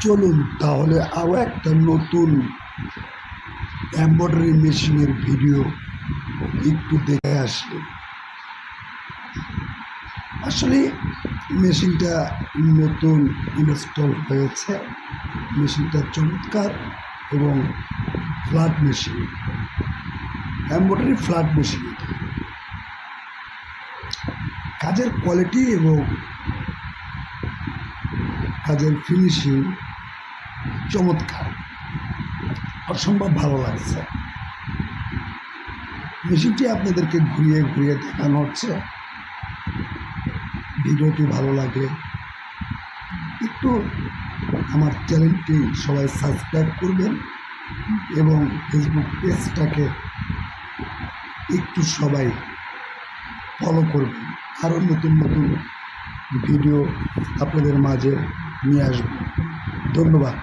চলুন তাহলে আরও একটা নতুন এমব্রয়ডারি মেশিনের ভিডিও একটু দেখে আসি। আসলে মেশিনটা নতুন ইনস্টল হয়েছে। মেশিনটা চমৎকার এবং flat machine, embroidery flat machine. কাজের কোয়ালিটি এবং কাজের ফিনিশিং চমৎকার, অসম্ভব ভালো লাগছে। মেশিনটি আপনাদেরকে ঘুরিয়ে ঘুরিয়ে দেখানো হচ্ছে। ভিডিওটি ভালো লাগলে একটু আমার চ্যানেলটি সবাই সাবস্ক্রাইব করবেন এবং ফেসবুক পেজটাকে একটু সবাই ফলো করবেন। আরও নতুন নতুন ভিডিও আপনাদের মাঝে নিয়ে আসব। ধন্যবাদ।